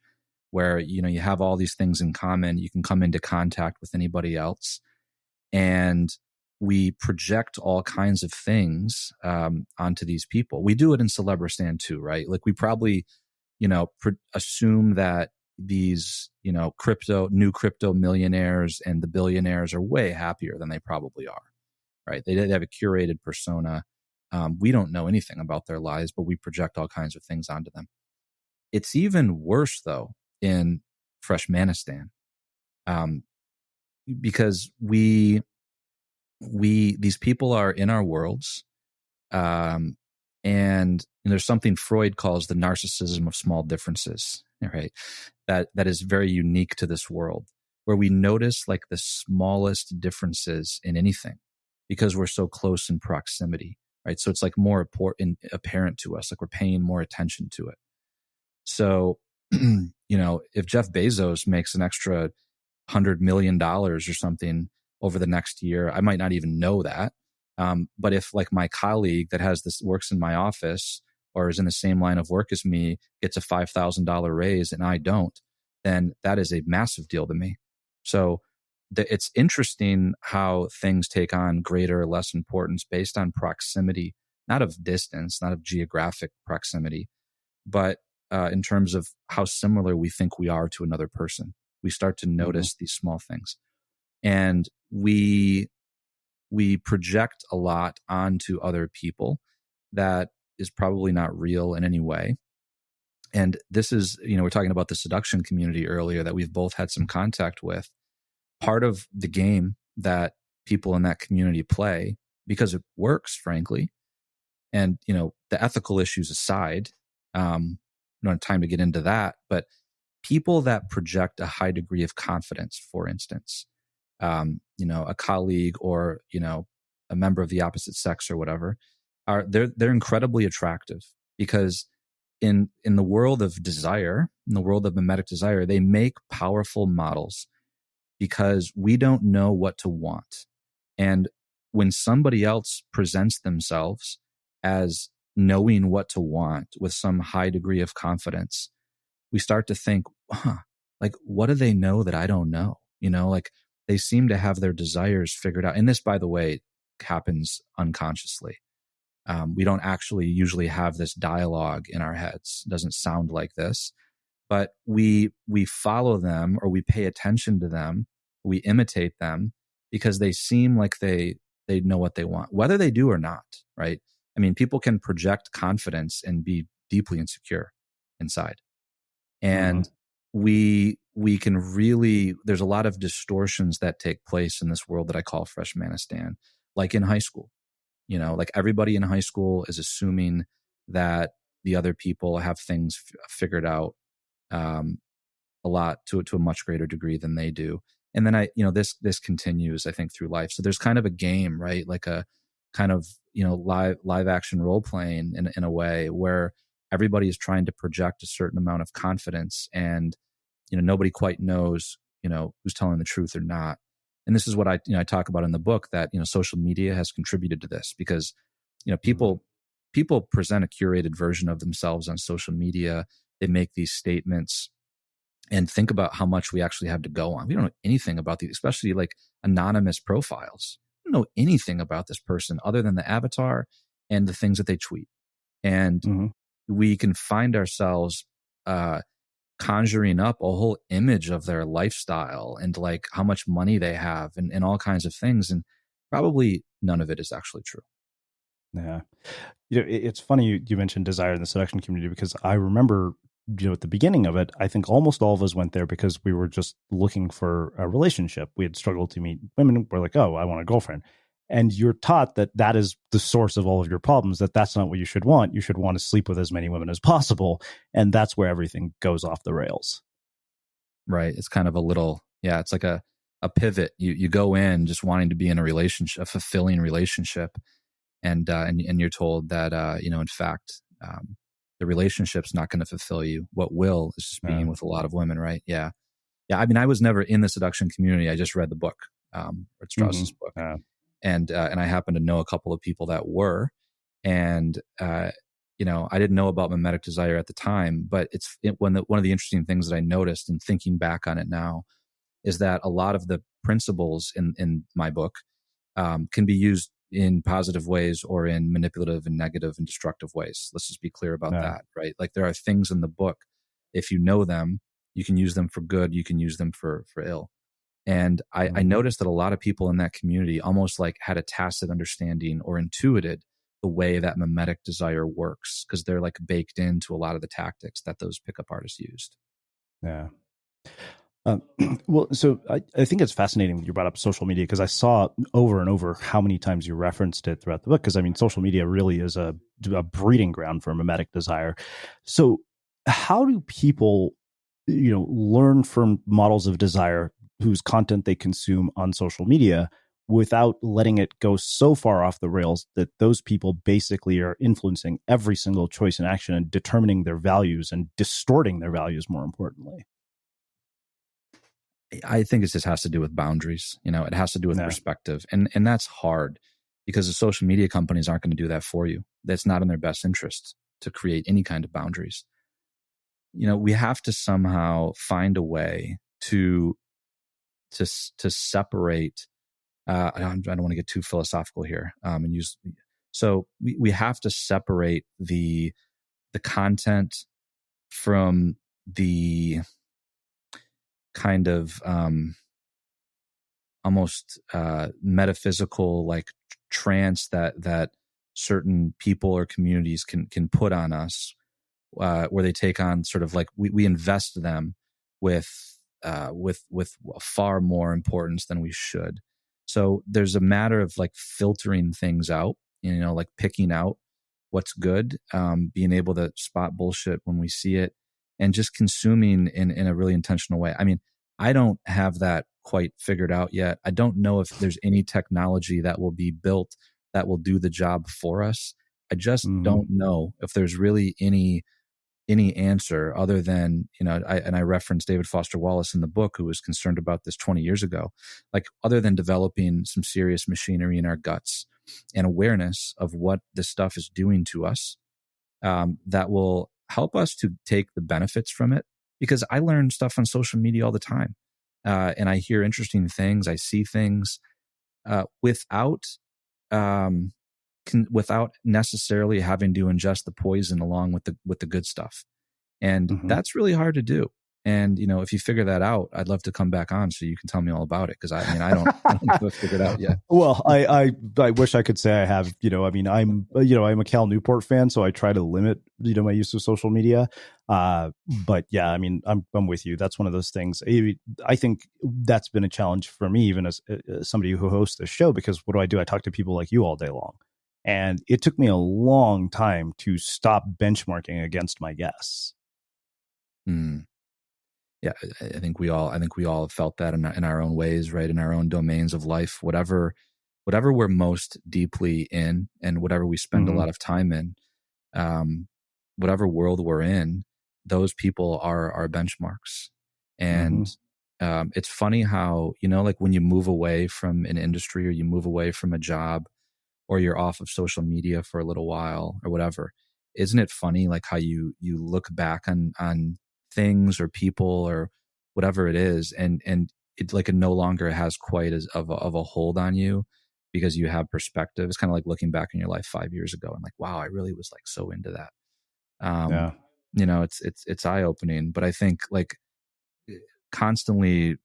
where, you have all these things in common. You can come into contact with anybody else, and we project all kinds of things onto these people. We do it in Celebristan too, right? Like we probably, assume that these, new crypto millionaires and the billionaires are way happier than they probably are, right? They have a curated persona. We don't know anything about their lives, but we project all kinds of things onto them. It's even worse though in Freshmanistan, because these people are in our worlds, and there's something Freud calls the narcissism of small differences, right? That is very unique to this world, where we notice like the smallest differences in anything because we're so close in proximity, right? So it's like more important, apparent to us, like we're paying more attention to it. So, if Jeff Bezos makes an extra $100 million or something over the next year, I might not even know that. But if like my colleague that works in my office or is in the same line of work as me gets a $5,000 raise and I don't, then that is a massive deal to me. So it's interesting how things take on greater or less importance based on proximity, not of distance, not of geographic proximity, but in terms of how similar we think we are to another person. We start to notice these small things, and we project a lot onto other people that is probably not real in any way. And this is, we're talking about the seduction community earlier that we've both had some contact with. Part of the game that people in that community play, because it works, frankly, and, the ethical issues aside, don't have time to get into that, but people that project a high degree of confidence, for instance, a colleague or, a member of the opposite sex or whatever, they're incredibly attractive, because in the world of desire, in the world of mimetic desire, they make powerful models because we don't know what to want. And when somebody else presents themselves as knowing what to want with some high degree of confidence, we start to think, like, what do they know that I don't know? Like they seem to have their desires figured out. And this, by the way, happens unconsciously. We don't actually usually have this dialogue in our heads. It doesn't sound like this, but we follow them, or we pay attention to them. We imitate them because they seem like they know what they want, whether they do or not, right? I mean, people can project confidence and be deeply insecure inside. And we can really, there's a lot of distortions that take place in this world that I call Freshmanistan, like in high school. Like everybody in high school is assuming that the other people have things figured out a lot to a much greater degree than they do. And then this continues, I think, through life. So there's kind of a game, right? Like a kind of, live action role playing in a way where everybody is trying to project a certain amount of confidence, and, nobody quite knows, who's telling the truth or not. And this is what I talk about in the book, that, social media has contributed to this, because, people present a curated version of themselves on social media. They make these statements, and think about how much we actually have to go on. We don't know anything about these, especially like anonymous profiles. We don't know anything about this person other than the avatar and the things that they tweet. And we can find ourselves conjuring up a whole image of their lifestyle and like how much money they have and all kinds of things. And probably none of it is actually true. Yeah. It's funny you mentioned desire in the seduction community, because I remember at the beginning of it, I think almost all of us went there because we were just looking for a relationship. We had struggled to meet women. We're like, oh, I want a girlfriend. And you're taught that that is the source of all of your problems, that that's not what you should want. You should want to sleep with as many women as possible. And that's where everything goes off the rails. Right. It's kind of a little, it's like a pivot. You go in just wanting to be in a relationship, a fulfilling relationship. And you're told that, in fact, the relationship's not going to fulfill you. What will is just being with a lot of women. Right. Yeah. Yeah. I mean, I was never in the seduction community. I just read the book, Strauss's book. And I happen to know a couple of people that were, and I didn't know about mimetic desire at the time, but one of the interesting things that I noticed in thinking back on it now is that a lot of the principles in my book can be used in positive ways or in manipulative and negative and destructive ways. Let's just be clear about that, right? Like there are things in the book, if you know them, you can use them for good, you can use them for ill. And I noticed that a lot of people in that community almost like had a tacit understanding or intuited the way that mimetic desire works, because they're like baked into a lot of the tactics that those pickup artists used. Yeah. Well, so I think it's fascinating when you brought up social media, because I saw over and over how many times you referenced it throughout the book. Because I mean, social media really is a breeding ground for mimetic desire. So how do people, learn from models of desire whose content they consume on social media without letting it go so far off the rails that those people basically are influencing every single choice and action and determining their values and distorting their values, more importantly? I think it just has to do with boundaries. It has to do with perspective. And that's hard because the social media companies aren't going to do that for you. That's not in their best interest to create any kind of boundaries. We have to somehow find a way to separate. I don't want to get too philosophical here. So we have to separate the content from the kind of almost metaphysical like trance that certain people or communities can put on us, where they take on sort of like we invest them with far more importance than we should. So there's a matter of like filtering things out, like picking out what's good, being able to spot bullshit when we see it, and just consuming in a really intentional way. I mean, I don't have that quite figured out yet. I don't know if there's any technology that will be built that will do the job for us. I just don't know if there's really any answer other than, I referenced David Foster Wallace in the book, who was concerned about this 20 years ago, like other than developing some serious machinery in our guts and awareness of what this stuff is doing to us, that will help us to take the benefits from it. Because I learn stuff on social media all the time, and I hear interesting things, I see things without necessarily having to ingest the poison along with the good stuff. And that's really hard to do. And, if you figure that out, I'd love to come back on so you can tell me all about it. Cause I don't have it figured out yet. Well, I wish I could say I have, I'm a Cal Newport fan, so I try to limit, my use of social media. But yeah, I mean, I'm with you. That's one of those things. I think that's been a challenge for me, even as somebody who hosts this show, because what do? I talk to people like you all day long. And it took me a long time to stop benchmarking against my guests. Yeah, I think we all have felt that in our own ways, right? In our own domains of life, whatever we're most deeply in, and whatever we spend a lot of time in, whatever world we're in, those people are our benchmarks. And it's funny how, like when you move away from an industry or you move away from a job, or you're off of social media for a little while or whatever, isn't it funny like how you look back on things or people or whatever it is, and it like it no longer has quite as of a hold on you because you have perspective. It's kind of like looking back in your life 5 years ago and like, wow, I really was like so into that. It's eye opening. But I think like constantly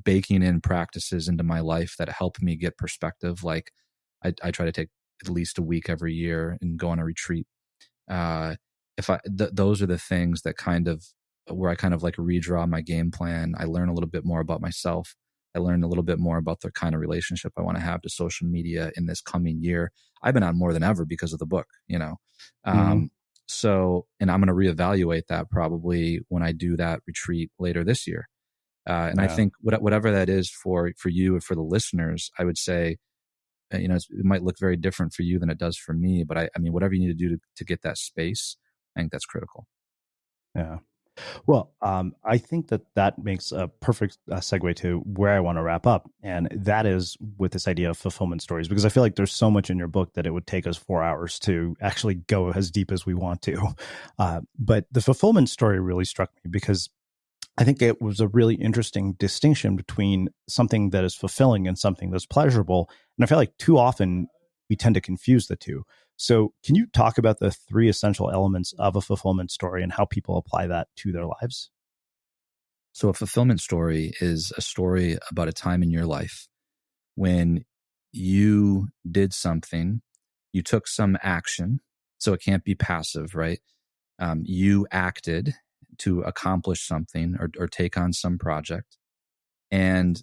baking in practices into my life that help me get perspective. Like I try to take at least a week every year and go on a retreat. those are the things that kind of where I kind of like redraw my game plan. I learn a little bit more about myself. I learn a little bit more about the kind of relationship I want to have to social media in this coming year. I've been on more than ever because of the book, you know. Mhm. So, and I'm going to reevaluate that probably when I do that retreat later this year. And I Yeah. think whatever that is for you and for the listeners, I would say, you know, it might look very different for you than it does for me. But I mean, whatever you need to do to get that space, I think that's critical. Yeah. Well, I think that makes a perfect segue to where I want to wrap up. And that is with this idea of fulfillment stories, because I feel like there's so much in your book that it would take us 4 hours to actually go as deep as we want to. But the fulfillment story really struck me because I think it was a really interesting distinction between something that is fulfilling and something that's pleasurable. And I feel like too often we tend to confuse the two. So, can you talk about the three essential elements of a fulfillment story and how people apply that to their lives? So a fulfillment story is a story about a time in your life when you did something, you took some action. So it can't be passive, right? You acted to accomplish something or take on some project, and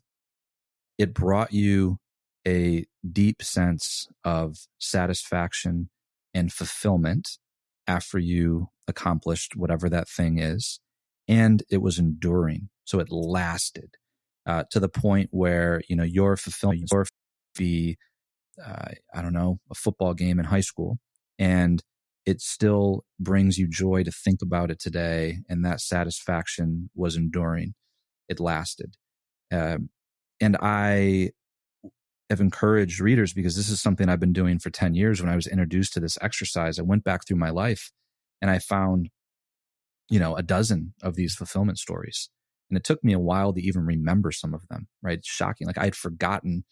it brought you a deep sense of satisfaction and fulfillment after you accomplished whatever that thing is. And it was enduring. So it lasted to the point where, you know, your fulfillment, your be, I don't know, a football game in high school. And it still brings you joy to think about it today. And that satisfaction was enduring. It lasted. Um, and I have encouraged readers, because this is something I've been doing for 10 years. When I was introduced to this exercise, I went back through my life and I found, you know, a dozen of these fulfillment stories. And it took me a while to even remember some of them, right? It's shocking. Like I'd forgotten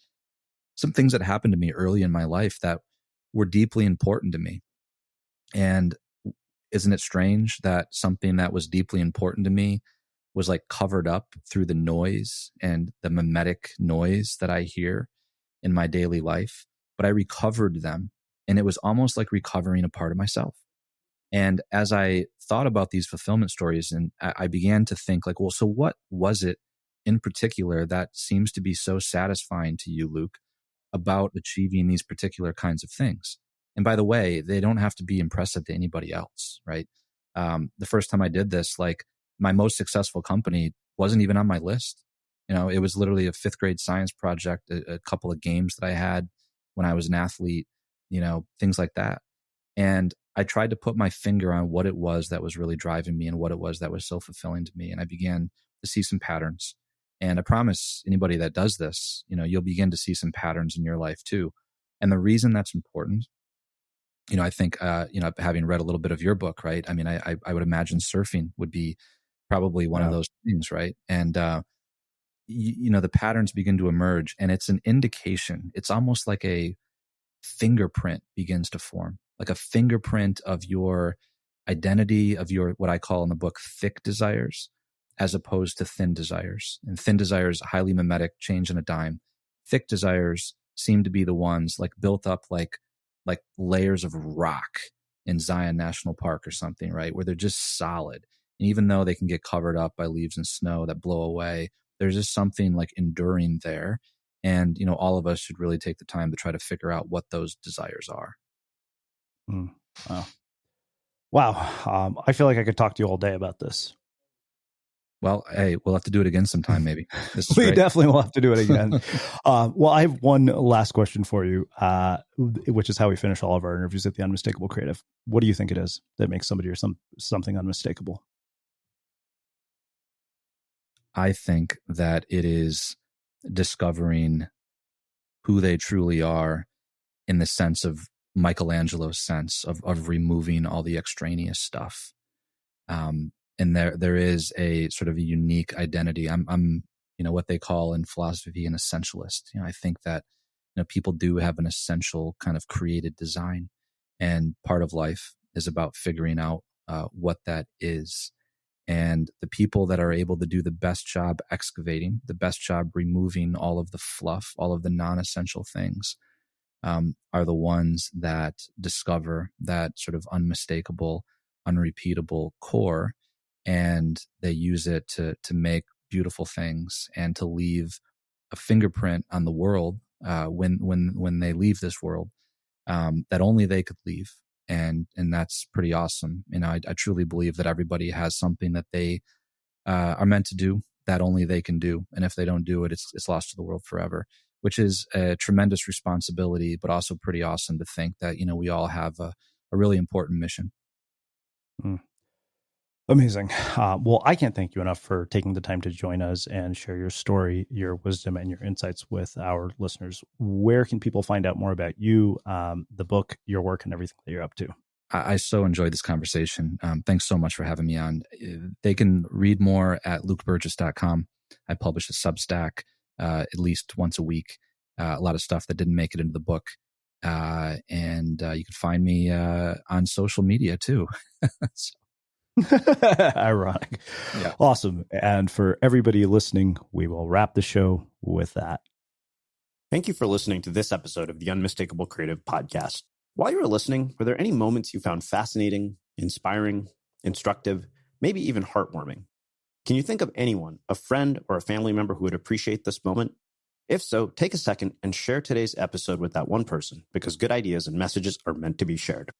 some things that happened to me early in my life that were deeply important to me. And isn't it strange that something that was deeply important to me was like covered up through the noise and the mimetic noise that I hear in my daily life? But I recovered them, and it was almost like recovering a part of myself. And as I thought about these fulfillment stories, and I began to think like, well, so what was it in particular that seems to be so satisfying to you, Luke, about achieving these particular kinds of things? And by the way, they don't have to be impressive to anybody else, right? The first time I did this, like my most successful company wasn't even on my list. You know, it was literally a fifth grade science project, a couple of games that I had when I was an athlete, you know, things like that. And I tried to put my finger on what it was that was really driving me and what it was that was so fulfilling to me. And I began to see some patterns. And I promise anybody that does this, you know, you'll begin to see some patterns in your life too. And the reason that's important, you know, I think, you know, having read a little bit of your book, right? I mean, I would imagine surfing would be probably one of Yeah. those things, right? And, you know, the patterns begin to emerge, and it's an indication. It's almost like a fingerprint begins to form, like a fingerprint of your identity, of your, what I call in the book, thick desires, as opposed to thin desires. And thin desires, highly mimetic, change in a dime. Thick desires seem to be the ones like built up like layers of rock in Zion National Park or something, right? Where they're just solid. And even though they can get covered up by leaves and snow that blow away, there's just something like enduring there. And, you know, all of us should really take the time to try to figure out what those desires are. Mm. Wow. Wow. I feel like I could talk to you all day about this. Well, hey, we'll have to do it again sometime, maybe. This is We great. definitely will have to do it again. Well, I have one last question for you, which is how we finish all of our interviews at the Unmistakable Creative. What do you think it is that makes somebody or something unmistakable? I think that it is discovering who they truly are, in the sense of Michelangelo's sense of removing all the extraneous stuff. And there is a sort of a unique identity. I'm you know, what they call in philosophy an essentialist. You know, I think that, you know, people do have an essential kind of created design, and part of life is about figuring out what that is. And the people that are able to do the best job excavating, the best job removing all of the fluff, all of the non-essential things, are the ones that discover that sort of unmistakable unrepeatable core, and they use it to make beautiful things and to leave a fingerprint on the world when they leave this world that only they could leave. And that's pretty awesome. I truly believe that everybody has something that they are meant to do that only they can do. And if they don't do it, it's lost to the world forever, which is a tremendous responsibility, but also pretty awesome to think that, we all have a really important mission. Amazing. Well, I can't thank you enough for taking the time to join us and share your story, your wisdom, and your insights with our listeners. Where can people find out more about you, the book, your work, and everything that you're up to? I so enjoyed this conversation. Thanks so much for having me on. They can read more at lukeburgis.com. I publish a Substack at least once a week, a lot of stuff that didn't make it into the book. And you can find me on social media too. So. Ironic. Yeah. Awesome. And for everybody listening, we will wrap the show with that. Thank you for listening to this episode of the Unmistakable Creative Podcast. While you were listening, were there any moments you found fascinating, inspiring, instructive, maybe even heartwarming? Can you think of anyone, a friend or a family member who would appreciate this moment? If so, take a second and share today's episode with that one person, because good ideas and messages are meant to be shared.